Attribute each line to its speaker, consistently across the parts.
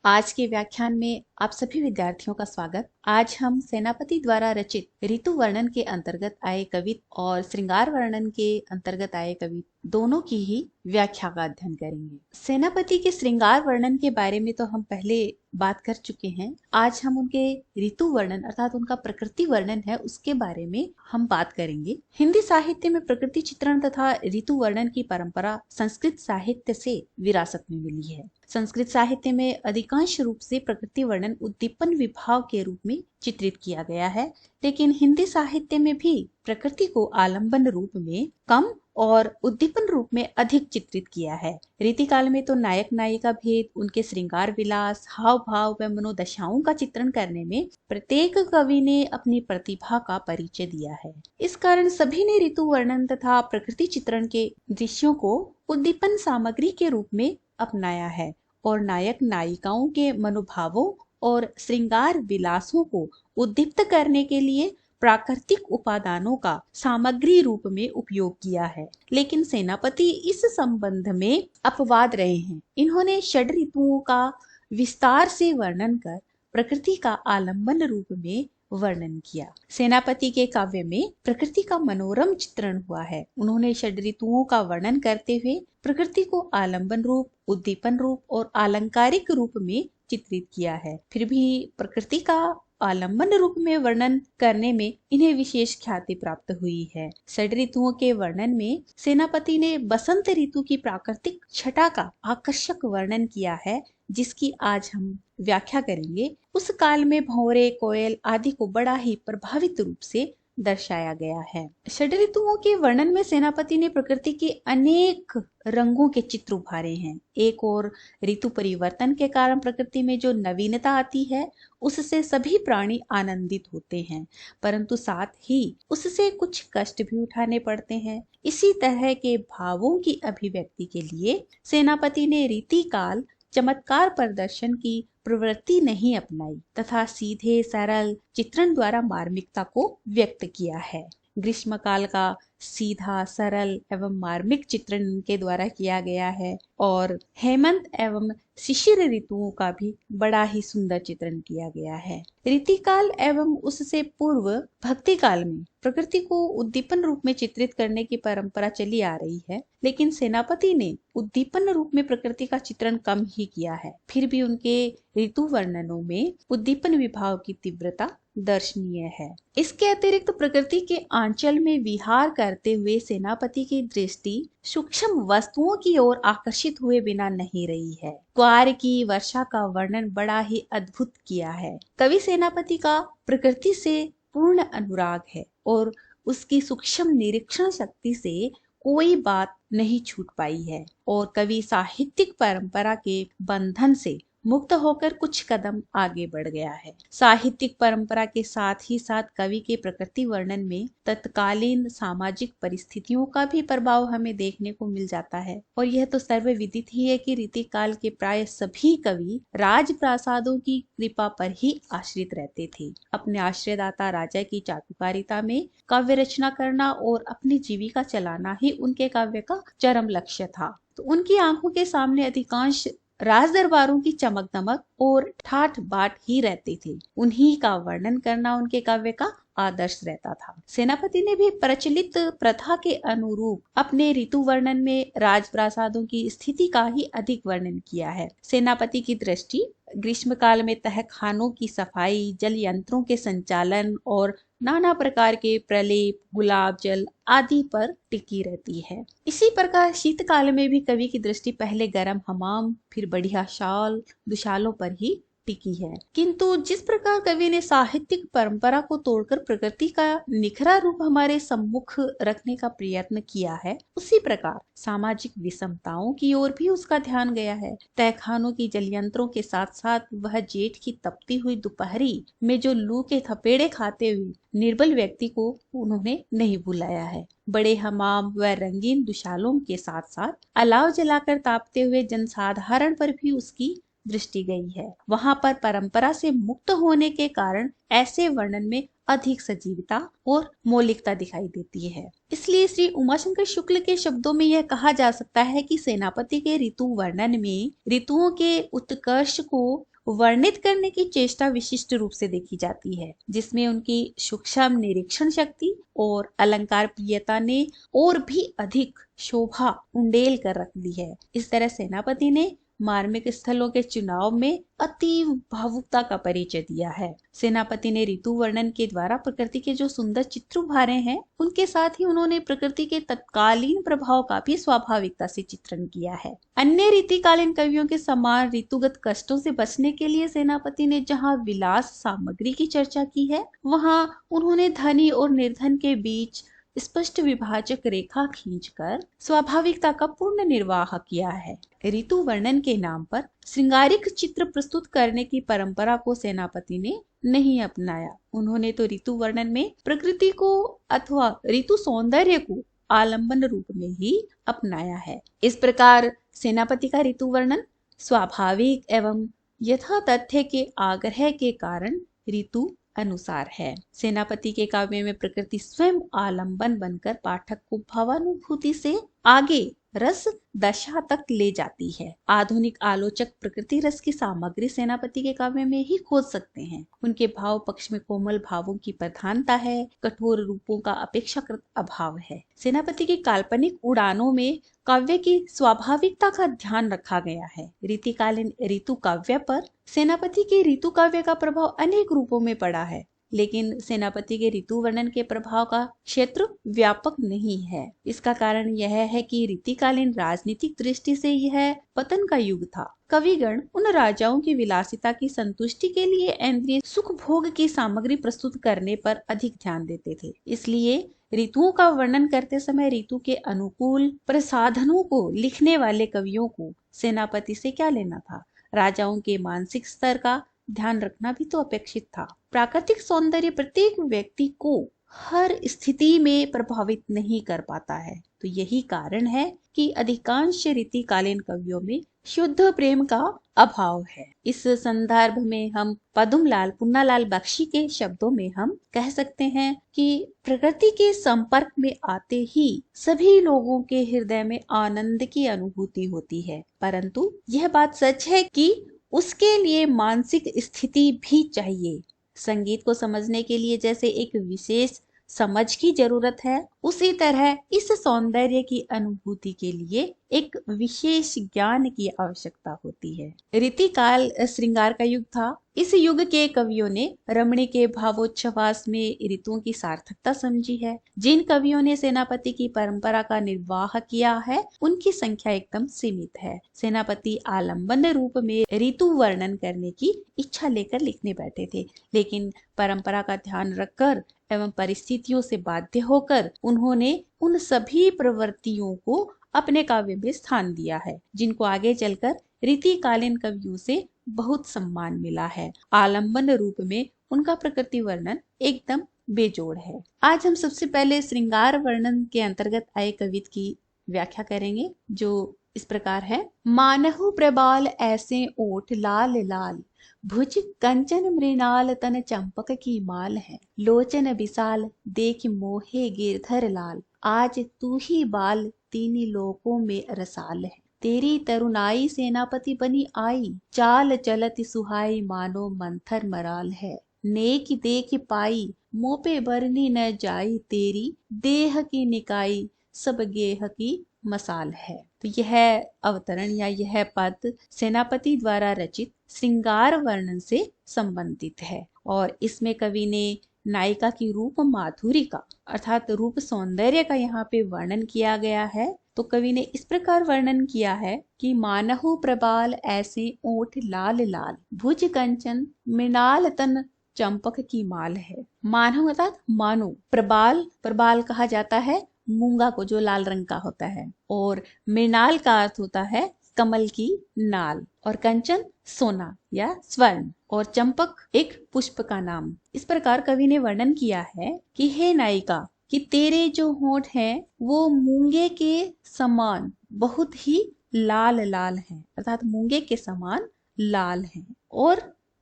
Speaker 1: आज के व्याख्यान में आप सभी विद्यार्थियों का स्वागत। आज हम सेनापति द्वारा रचित ऋतु वर्णन के अंतर्गत आए कवित और श्रृंगार वर्णन के अंतर्गत आए कवित दोनों की ही व्याख्या का अध्ययन करेंगे। सेनापति के श्रृंगार वर्णन के बारे में तो हम पहले बात कर चुके हैं। आज हम उनके ऋतु वर्णन अर्थात उनका प्रकृति वर्णन है उसके बारे में हम बात करेंगे। हिंदी साहित्य में प्रकृति चित्रण तथा ऋतु वर्णन की परंपरा संस्कृत साहित्य से विरासत में मिली है। संस्कृत साहित्य में अधिकांश रूप से प्रकृति वर्णन उद्दीपन विभाव के रूप में चित्रित किया गया है, लेकिन हिंदी साहित्य में भी प्रकृति को आलंबन रूप में कम और उद्दीपन रूप में अधिक चित्रित किया है। रीतिकाल में तो नायक नायिका भेद, उनके श्रृंगार विलास, हाव भाव व मनोदशाओं का चित्रण करने में प्रत्येक कवि ने अपनी प्रतिभा का परिचय दिया है। इस कारण सभी ने ऋतु वर्णन तथा प्रकृति चित्रण के दृश्यों को उद्दीपन सामग्री के रूप में अपनाया है और नायक नायिकाओं के मनोभावों और श्रृंगार विलासों को उद्दीप्त करने के लिए प्राकृतिक उपादानों का सामग्री रूप में उपयोग किया है। लेकिन सेनापति इस संबंध में अपवाद रहे हैं। इन्होंने षड ऋतुओं का विस्तार से वर्णन कर प्रकृति का आलंबन रूप में वर्णन किया। सेनापति के काव्य में प्रकृति का मनोरम चित्रण हुआ है। उन्होंने षड ऋतुओं का वर्णन करते हुए प्रकृति को आलंबन रूप, उद्दीपन रूप और आलंकारिक रूप में चित्रित किया है। फिर भी प्रकृति का आलंबन रूप में वर्णन करने में इन्हें विशेष ख्याति प्राप्त हुई है। षड ऋतुओं के वर्णन में सेनापति ने बसंत ऋतु की प्राकृतिक छटा का आकर्षक वर्णन किया है, जिसकी आज हम व्याख्या करेंगे। उस काल में भंवरे, कोयल आदि को बड़ा ही प्रभावित रूप से दर्शाया गया है। षड ऋतुओं के वर्णन में सेनापति ने प्रकृति के अनेक रंगों के चित्र उभारे हैं। एक और ऋतु परिवर्तन के कारण प्रकृति में जो नवीनता आती है उससे सभी प्राणी आनंदित होते हैं, परंतु साथ ही उससे कुछ कष्ट भी उठाने पड़ते हैं। इसी तरह के भावों की अभिव्यक्ति के लिए सेनापति ने रीतिकाल चमत्कार प्रदर्शन की प्रवृत्ति नहीं अपनाई तथा सीधे सरल चित्रण द्वारा मार्मिकता को व्यक्त किया है। ग्रीष्मकाल का सीधा, सरल एवं मार्मिक चित्रण इनके द्वारा किया गया है और हेमंत एवं शिशिर ऋतुओं का भी बड़ा ही सुंदर चित्रण किया गया है। रीतिकाल एवं उससे पूर्व भक्ति काल में प्रकृति को उद्दीपन रूप में चित्रित करने की परंपरा चली आ रही है, लेकिन सेनापति ने उद्दीपन रूप में प्रकृति का चित्रण कम ही किया है। फिर भी उनके ऋतु वर्णनों में उद्दीपन विभाव की तीव्रता दर्शनीय है। इसके अतिरिक्त प्रकृति के आंचल में विहार करते हुए सेनापति की दृष्टि सूक्ष्म वस्तुओं की ओर आकर्षित हुए बिना नहीं रही है। क्वार की वर्षा का वर्णन बड़ा ही अद्भुत किया है। कवि सेनापति का प्रकृति से पूर्ण अनुराग है और उसकी सूक्ष्म निरीक्षण शक्ति से कोई बात नहीं छूट पाई है और कवि साहित्यिक परंपरा के बंधन से मुक्त होकर कुछ कदम आगे बढ़ गया है। साहित्यिक परंपरा के साथ ही साथ कवि के प्रकृति वर्णन में तत्कालीन सामाजिक परिस्थितियों का भी प्रभाव हमें देखने को मिल जाता है और यह तो सर्वविदित ही है कि रीतिकाल के प्राय सभी कवि राजप्रासादों की कृपा पर ही आश्रित रहते थे। अपने आश्रयदाता राजा की चाटुकारिता में काव्य रचना करना और अपनी जीविका चलाना ही उनके काव्य का चरम लक्ष्य था। तो उनकी आंखों के सामने अधिकांश राज दरबारों की चमक दमक और ठाठ बाट ही रहते थे। उन्हीं का वर्णन करना उनके काव्य का आदर्श रहता था। सेनापति ने भी प्रचलित प्रथा के अनुरूप अपने ऋतु वर्णन में राजप्रासादों की स्थिति का ही अधिक वर्णन किया है। सेनापति की दृष्टि ग्रीष्म काल में तहखानों की सफाई, जल यंत्रों के संचालन और नाना प्रकार के प्रलेप, गुलाब जल आदि पर टिकी रहती है। इसी प्रकार शीतकाल में भी कवि की दृष्टि पहले गर्म हमाम, फिर बढ़िया शाल, दुशालों पर ही टिकी है। किंतु जिस प्रकार कवि ने साहित्यिक परंपरा को तोड़कर प्रकृति का निखरा रूप हमारे सम्मुख रखने का प्रयत्न किया है, उसी प्रकार सामाजिक विषमताओं की ओर भी उसका ध्यान गया है। तहखानों की जलयंत्रों के साथ साथ वह जेठ की तपती हुई दोपहरी में जो लू के थपेड़े खाते हुए निर्बल व्यक्ति को उन्होंने नहीं भुलाया है। बड़े हमाम व रंगीन दुशालों के साथ साथ अलाव जलाकर तापते हुए जनसाधारण पर भी उसकी दृष्टि गई है। वहां पर परंपरा से मुक्त होने के कारण ऐसे वर्णन में अधिक सजीवता और मौलिकता दिखाई देती है। इसलिए श्री उमाशंकर शुक्ल के शब्दों में यह कहा जा सकता है कि सेनापति के ऋतु वर्णन में ऋतुओं के उत्कर्ष को वर्णित करने की चेष्टा विशिष्ट रूप से देखी जाती है, जिसमें उनकी सूक्ष्म निरीक्षण शक्ति और अलंकार प्रियता ने और भी अधिक शोभा उंडेल कर रख दी है। इस तरह सेनापति ने मार्मिक स्थलों के चुनाव में अति भावुकता का परिचय दिया है। सेनापति ने ऋतु वर्णन के द्वारा प्रकृति के जो सुंदर चित्र उभारे हैं, उनके साथ ही उन्होंने प्रकृति के तत्कालीन प्रभाव का भी स्वाभाविकता से चित्रण किया है। अन्य रीतिकालीन कवियों के समान ऋतुगत कष्टों से बचने के लिए सेनापति ने जहाँ विलास सामग्री की चर्चा की है, वहाँ उन्होंने धनी और निर्धन के बीच स्पष्ट विभाजक रेखा खींचकर स्वाभाविकता का पूर्ण निर्वाह किया है। ऋतु वर्णन के नाम पर श्रृंगारिक चित्र प्रस्तुत करने की परंपरा को सेनापति ने नहीं अपनाया। उन्होंने तो ऋतु वर्णन में प्रकृति को अथवा ऋतु सौंदर्य को आलंबन रूप में ही अपनाया है। इस प्रकार सेनापति का ऋतु वर्णन स्वाभाविक एवं यथा तथ्य के आग्रह के कारण ऋतु अनुसार है। सेनापति के काव्य में प्रकृति स्वयं आलंबन बनकर पाठक को भावानुभूति से आगे रस दशा तक ले जाती है। आधुनिक आलोचक प्रकृति रस की सामग्री सेनापति के काव्य में ही खोज सकते हैं। उनके भाव पक्ष में कोमल भावों की प्रधानता है, कठोर रूपों का अपेक्षाकृत अभाव है। सेनापति की काल्पनिक उड़ानों में काव्य की स्वाभाविकता का ध्यान रखा गया है। रीतिकालीन ऋतु काव्य पर सेनापति के ऋतु काव्य का प्रभाव अनेक रूपों में पड़ा है, लेकिन सेनापति के ऋतु वर्णन के प्रभाव का क्षेत्र व्यापक नहीं है। इसका कारण यह है कि रीतिकालीन राजनीतिक दृष्टि से यह पतन का युग था। कविगण उन राजाओं की विलासिता की संतुष्टि के लिए इंद्रिय सुख भोग की सामग्री प्रस्तुत करने पर अधिक ध्यान देते थे। इसलिए ऋतुओं का वर्णन करते समय ऋतु के अनुकूल प्रसाधनों को लिखने वाले कवियों को सेनापति से क्या लेना था। राजाओं के मानसिक स्तर का ध्यान रखना भी तो अपेक्षित था। प्राकृतिक सौंदर्य प्रत्येक व्यक्ति को हर स्थिति में प्रभावित नहीं कर पाता है, तो यही कारण है कि अधिकांश रीतिकालीन कवियों में शुद्ध प्रेम का अभाव है। इस संदर्भ में हम पद्मलाल पुन्नालाल बख्शी के शब्दों में हम कह सकते हैं कि प्रकृति के संपर्क में आते ही सभी लोगों के हृदय में आनंद की अनुभूति होती है, परंतु यह बात सच है कि उसके लिए मानसिक स्थिति भी चाहिए। संगीत को समझने के लिए जैसे एक विशेष समझ की जरूरत है, उसी तरह इस सौंदर्य की अनुभूति के लिए एक विशेष ज्ञान की आवश्यकता होती है। रीतिकाल श्रृंगार का युग था। इस युग के कवियों ने रमणी के भावोच्छ्वास में ऋतुओं की सार्थकता समझी है। जिन कवियों ने सेनापति की परंपरा का निर्वाह किया है, उनकी संख्या एकदम सीमित है। सेनापति आलंबन रूप में ऋतु वर्णन करने की इच्छा लेकर लिखने बैठे थे, लेकिन परंपरा का ध्यान रखकर एवं परिस्थितियों से बाध्य होकर उन्होंने उन सभी प्रवृत्तियों को अपने काव्य में स्थान दिया है, जिनको आगे चलकर रीतिकालीन कवियों से बहुत सम्मान मिला है। आलंबन रूप में उनका प्रकृति वर्णन एकदम बेजोड़ है। आज हम सबसे पहले श्रृंगार वर्णन के अंतर्गत आए कवित की व्याख्या करेंगे, जो इस प्रकार है। मानहु प्रबाल ऐसे ओठ लाल लाल, भुज कंचन मृणाल तन चंपक की माल है। लोचन विशाल देख मोहे गिरधर लाल, आज तू ही बाल तीनी लोकों में रसाल है। तेरी तरुणाई सेनापति बनी आई, चाल चलत सुहाई मानो मंथर मराल है। नेक देख पाई मोपे बरनी न जाई, तेरी देह की निकाई सब गेह की मसाल है। तो यह अवतरण या यह पद सेनापति द्वारा रचित श्रृंगार वर्णन से संबंधित है और इसमें कवि ने नायिका की रूप माधुरी का अर्थात रूप सौंदर्य का यहाँ पे वर्णन किया गया है। तो कवि ने इस प्रकार वर्णन किया है कि मानहु प्रबाल ऐसे ओठ लाल लाल, भुज कंचन मृणाल तन चंपक की माल है। मानव अर्थात मानो, प्रबाल प्रबाल कहा जाता है मूंगा को जो लाल रंग का होता है, और मृणाल का अर्थ होता है कमल की नाल, और कंचन सोना या स्वर्ण, और चंपक एक पुष्प का नाम। इस प्रकार कवि ने वर्णन किया है कि हे नायिका, कि तेरे जो होंठ हैं वो मूंगे के समान बहुत ही लाल लाल हैं, अर्थात मूंगे के समान लाल हैं, और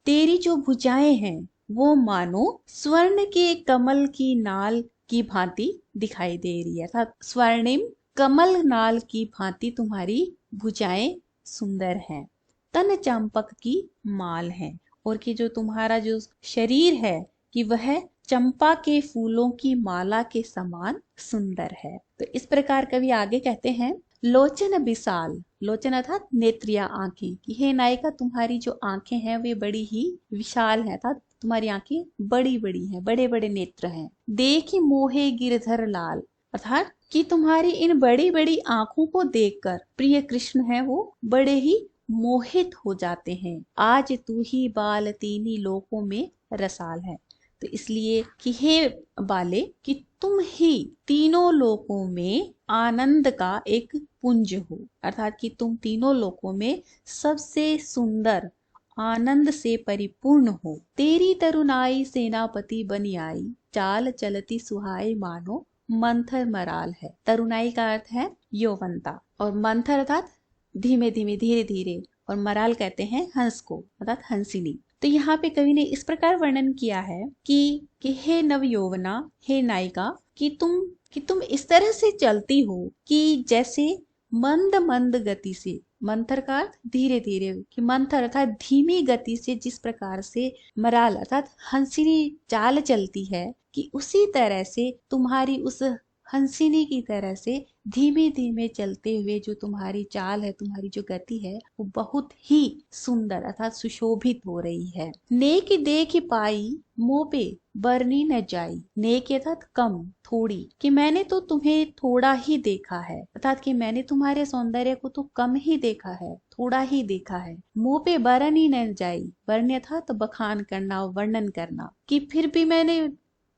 Speaker 1: तेरी जो भुजाएं हैं वो मानो स्वर्ण के कमल की नाल की भांति दिखाई दे रही है, अर्थात स्वर्णिम कमल नाल की भांति तुम्हारी भुजाएं सुंदर हैं। तन चंपक की माल है, और कि जो तुम्हारा जो शरीर है कि वह चंपा के फूलों की माला के समान सुंदर है। तो इस प्रकार कवि आगे कहते हैं, लोचन विशाल, लोचन अर्थात नेत्रिया आंखें, कि हे नायिका तुम्हारी जो आंखें हैं वे बड़ी ही विशाल हैं, अर्थात तुम्हारी आंखें बड़ी बड़ी हैं, बड़े बड़े नेत्र हैं। देख मोहे गिरधर लाल, अर्थात कि तुम्हारी इन बड़ी बड़ी आंखों को देखकर प्रिय कृष्ण है वो बड़े ही मोहित हो जाते हैं। आज तू ही बाल तीनी लोकों में रसाल है। तो इसलिए कि हे बाले, कि तुम ही तीनों लोकों में आनंद का एक पुंज हो, अर्थात कि तुम तीनों लोकों में सबसे सुंदर आनंद से परिपूर्ण हो। तेरी तरुणाई सेनापति बनी आई, चाल चलती सुहाई मानो मंथर मराल है। तरुणाई का अर्थ है यौवनता, और मंथर अर्थात धीमे धीमे धीरे धीरे, और मराल कहते हैं हंस को, अर्थात हंसिनी। तो यहाँ पे कवि ने इस प्रकार वर्णन किया है कि हे नव यौवना, हे नायिका, कि तुम इस तरह से चलती हो कि जैसे मंद मंद गति से, मंथर का अर्थ धीरे धीरे, कि मंथर अर्थात धीमी गति से जिस प्रकार से मराल अर्थात हंसिनी चाल चलती है, कि उसी तरह से तुम्हारी उस हंसिनी की तरह से धीमे धीमे चलते हुए जो तुम्हारी चाल है, तुम्हारी जो गति है, वो बहुत ही सुंदर अर्थात सुशोभित हो रही है। नेक देख पाई मोपे बरनी न जाई, नेक अर्थात कम, थोड़ी, कि मैंने तो तुम्हें थोड़ा ही देखा है, अर्थात कि मैंने तुम्हारे सौंदर्य को तो कम ही देखा है, थोड़ा ही देखा है। मोपे बरनी न जाई, बरनी अर्थात बखान करना, वर्णन करना, कि फिर भी मैंने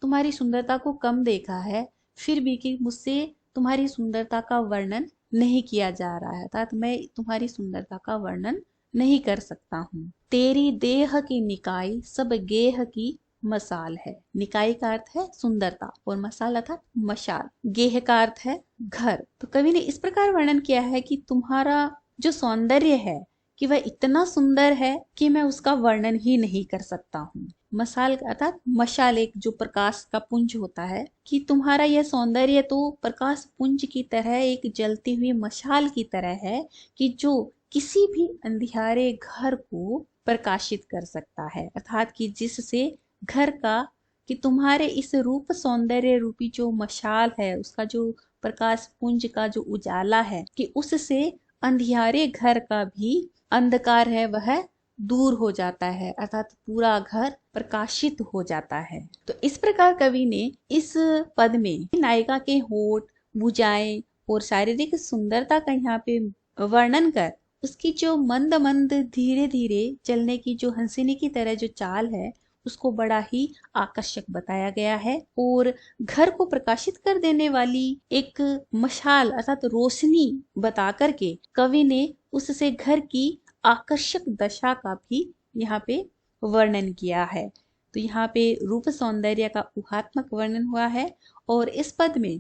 Speaker 1: तुम्हारी सुंदरता को कम देखा है, फिर भी कि मुझसे तुम्हारी सुंदरता का वर्णन नहीं किया जा रहा है, अर्थात मैं तुम्हारी सुंदरता का वर्णन नहीं कर सकता हूँ। तेरी देह की निकाय सब गेह की मसाल है। निकाय का अर्थ है सुंदरता, और मसाल अर्थात मशाल, गेह का अर्थ है घर। तो कवि ने इस प्रकार वर्णन किया है कि तुम्हारा जो सौंदर्य है कि वह इतना सुंदर है कि मैं उसका वर्णन ही नहीं कर सकता हूँ। मसाल अर्थात मशाल, एक जो प्रकाश का पुंज होता है, कि तुम्हारा यह सौंदर्य तो प्रकाश पुंज की तरह, एक जलती हुई मशाल की तरह है, कि जो किसी भी अंधियारे घर को प्रकाशित कर सकता है, अर्थात कि जिससे घर का, कि तुम्हारे इस रूप सौंदर्य रूपी जो मशाल है, उसका जो प्रकाश पुंज का जो उजाला है, कि उससे अंधियारे घर का भी अंधकार है वह दूर हो जाता है, अर्थात पूरा घर प्रकाशित हो जाता है। तो इस प्रकार कवि ने इस पद में नायिका के होठ, भुजाएं और शारीरिक सुंदरता का यहाँ पे वर्णन कर उसकी जो मंद मंद धीरे धीरे चलने की जो हंसिनी की तरह जो चाल है, उसको बड़ा ही आकर्षक बताया गया है। और घर को प्रकाशित कर देने वाली एक मशाल अर्थात रोशनी बता करके कवि ने उससे घर की आकर्षक दशा का भी यहाँ पे वर्णन किया है। तो यहाँ पे रूप सौंदर्य का ऊहात्मक वर्णन हुआ है, और इस पद में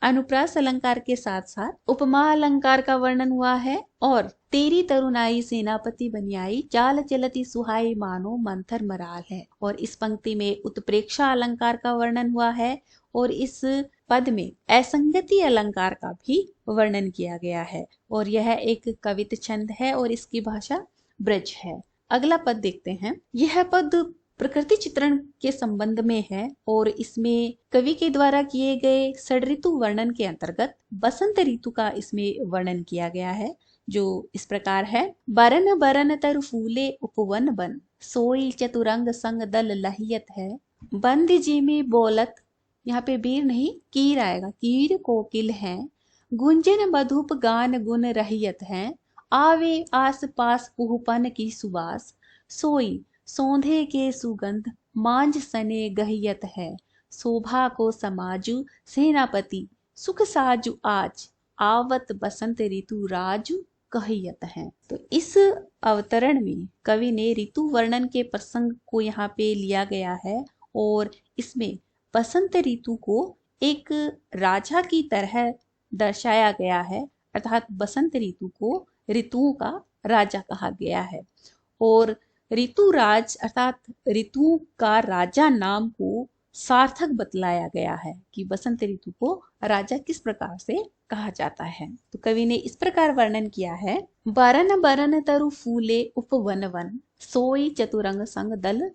Speaker 1: अनुप्रास अलंकार के साथ साथ उपमा अलंकार का वर्णन हुआ है, और तेरी तरुणाई सेनापति बनी आई, चाल चलती सुहाई मानो मंथर मराल है। और इस पंक्ति में उत्प्रेक्षा अलंकार का वर्णन हुआ है, और इस पद में असंगति अलंकार का भी वर्णन किया गया है। और यह एक कवित छंद है और इसकी भाषा ब्रज है। अगला पद देखते हैं। यह पद प्रकृति चित्रण के संबंध में है, और इसमें कवि के द्वारा किए गए षड्ऋतु वर्णन के अंतर्गत बसंत ऋतु का इसमें वर्णन किया गया है, जो इस प्रकार है। बरन बरन तर फूले उपवन बन, सोई चतुरंग संग दल लहियत है। बंद जी में बोलत, यहाँ पे बीर नहीं कीर आएगा, कीर कोकिल है। गुंजन मधुप गान गुन रहियत है। आवे आस पास पुहपन की सुबास, सोई सौंधे के सुगंध मांझ सने गहियत है। शोभा को समाजु सेनापति, सुख साजु आज, आवत बसंत ऋतु राजु कहियत है। तो इस अवतरण में कवि ने ऋतु वर्णन के प्रसंग को यहाँ पे लिया गया है, और इसमें बसंत ऋतु को एक राजा की तरह दर्शाया गया है, अर्थात बसंत ऋतु को ऋतुओं का राजा कहा गया है। और ऋतुराज अर्थात ऋतु का राजा नाम को सार्थक बतलाया गया है कि बसंत ऋतु को राजा किस प्रकार से कहा जाता है। तो कवि ने इस प्रकार वर्णन किया है। बरन बरन तरु फूले उपवन वन, सोई चतुरंग संग दल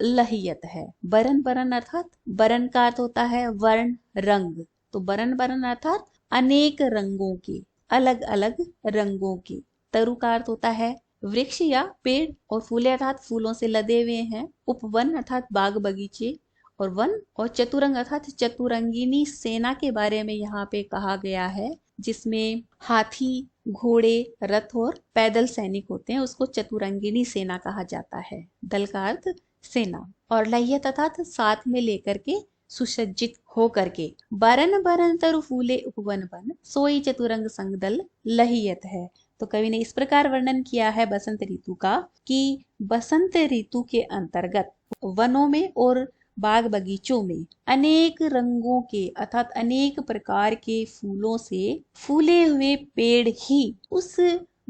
Speaker 1: लहियत है। बरन बरन अर्थात बरन का अर्थ होता है वर्ण, रंग। तो बरन बरन अर्थात अनेक रंगों के, अलग अलग रंगों के। तरु का अर्थ होता है वृक्ष या पेड़, और फूले अर्थात फूलों से लदे हुए हैं। उपवन अर्थात बाग बगीचे, और वन और चतुरंग अर्थात चतुरंगिनी सेना के बारे में यहाँ पे कहा गया है, जिसमें हाथी, घोड़े, रथ और पैदल सैनिक होते हैं। उसको चतुरंगिनी सेना कहा जाता है। दल का अर्थ सेना, और लहियत अर्थात साथ में लेकर के, सुसज्जित हो करके। बरन बरन तरु फूले उपवन वन, सोई चतुरंग संग दल लहियत है। तो कवि ने इस प्रकार वर्णन किया है बसंत ऋतु का कि बसंत ऋतु के अंतर्गत वनों में और बाग बगीचों में अनेक रंगों के अर्थात अनेक प्रकार के फूलों से फूले हुए पेड़ ही उस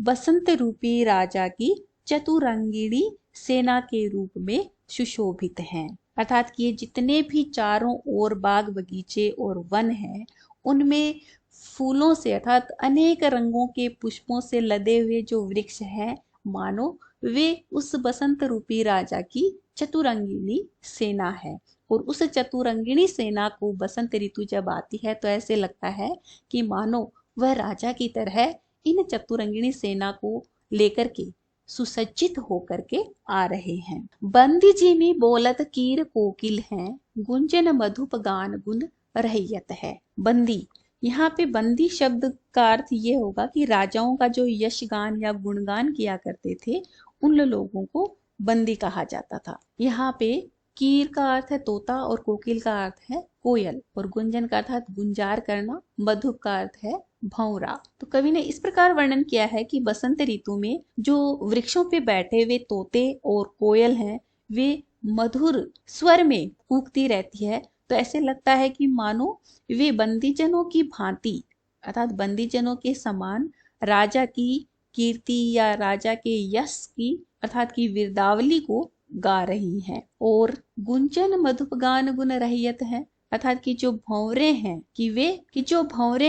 Speaker 1: बसंत रूपी राजा की चतुरंगिणी सेना के रूप में सुशोभित हैं। अर्थात कि ये जितने भी चारों ओर बाग बगीचे और वन हैं, उनमें फूलों से अर्थात अनेक रंगों के पुष्पों से लदे हुए जो वृक्ष हैं, मानो वे उस बसंत रूपी राजा की चतुरंगिणी सेना है। और उस चतुरंगिणी सेना को बसंत ऋतु जब आती है तो ऐसे लगता है कि मानो वह राजा की तरह इन चतुरंगिणी सेना को लेकर के सुसज्जित होकर के आ रहे हैं। बंदी जी में बोलत कीर कोकिल हैं, गुंजन मधुप गान गुण रहियत है। बंदी, यहाँ पे बंदी शब्द का अर्थ ये होगा कि राजाओं का जो यशगान या गुणगान किया करते थे, उन लोगों को बंदी कहा जाता था। यहाँ पे कीर का अर्थ है तोता, और कोकिल का अर्थ है कोयल, और गुंजन का अर्थ गुंजार करना, मधुप का अर्थ है भौरा। तो कवि ने इस प्रकार वर्णन किया है कि बसंत ऋतु में जो वृक्षों पे बैठे हुए तोते और कोयल हैं, वे मधुर स्वर में कूकती रहती है। तो ऐसे लगता है कि मानो वे बंदीजनों की भांति अर्थात बंदीजनों के समान राजा की कीर्ति या राजा के यश की अर्थात की वीरदावली को गा रही हैं। और गुंजन मधुप गान गुण रहियत है, अर्थात कि जो भंवरे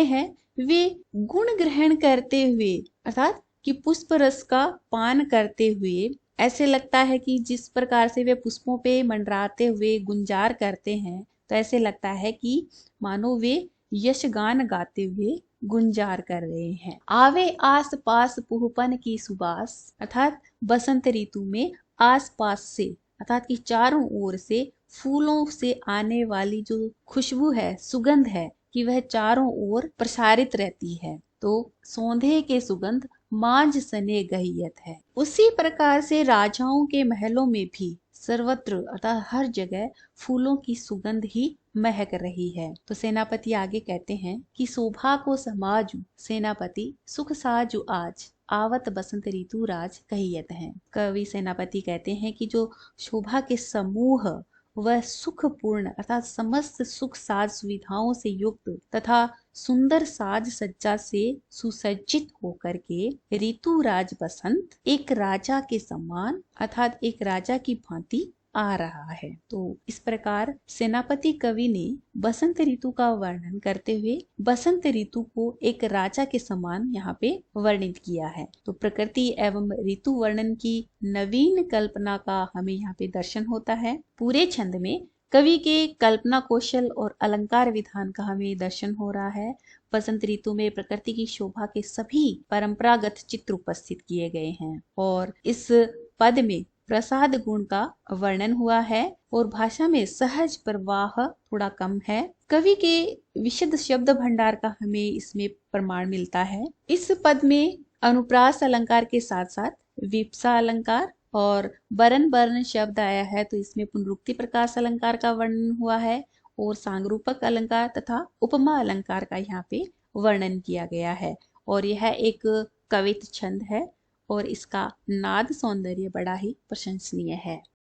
Speaker 1: हैं वे गुण ग्रहण करते हुए अर्थात कि पुष्प रस का पान करते हुए, ऐसे लगता है कि जिस प्रकार से वे पुष्पों पे मंडराते हुए गुंजार करते हैं, तो ऐसे लगता है कि मानो वे यशगान गाते हुए गुंजार कर रहे हैं। आवे आस पास पुहपन की सुबास, अर्थात बसंत ऋतु में आस पास से अर्थात कि चारों ओर से फूलों से आने वाली जो खुशबू है, सुगंध है, कि वह चारों ओर प्रसारित रहती है। तो सौंधे के सुगंध मांझ सने गहियत है। उसी प्रकार से राजाओं के महलों में भी सर्वत्र अर्थात हर जगह फूलों की सुगंध ही महक रही है। तो सेनापति आगे कहते हैं कि शोभा को समाजु सेनापति सुख साजु आज, आवत बसंत ऋतु राज कहियत है। कवि सेनापति कहते हैं कि जो शोभा के समूह वह सुखपूर्ण अर्थात समस्त सुख साज सुविधाओं से युक्त तथा सुंदर साज सज्जा से सुसज्जित होकर के ऋतु राज बसंत एक राजा के समान अर्थात एक राजा की भांति आ रहा है। तो इस प्रकार सेनापति कवि ने बसंत ऋतु का वर्णन करते हुए बसंत ऋतु को एक राजा के समान यहाँ पे वर्णित किया है। तो प्रकृति एवं ऋतु वर्णन की नवीन कल्पना का हमें यहाँ पे दर्शन होता है। पूरे छंद में कवि के कल्पना कौशल और अलंकार विधान का हमें दर्शन हो रहा है। बसंत ऋतु में प्रकृति की शोभा के सभी परंपरागत चित्र उपस्थित किए गए हैं और इस पद में प्रसाद गुण का वर्णन हुआ है और भाषा में सहज प्रवाह थोड़ा कम है। कवि के विशुद्ध शब्द भंडार का हमें इसमें प्रमाण मिलता है। इस पद में अनुप्रास अलंकार के साथ साथ विप्सा अलंकार और बरन बरन शब्द आया है, तो इसमें पुनरुक्ति प्रकाश अलंकार का वर्णन हुआ है और सांगरूपक अलंकार तथा उपमा अलंकार का यहाँ पे वर्णन किया गया है। और यह एक कवित छंद है और इसका नाद सौंदर्य बड़ा ही प्रशंसनीय है।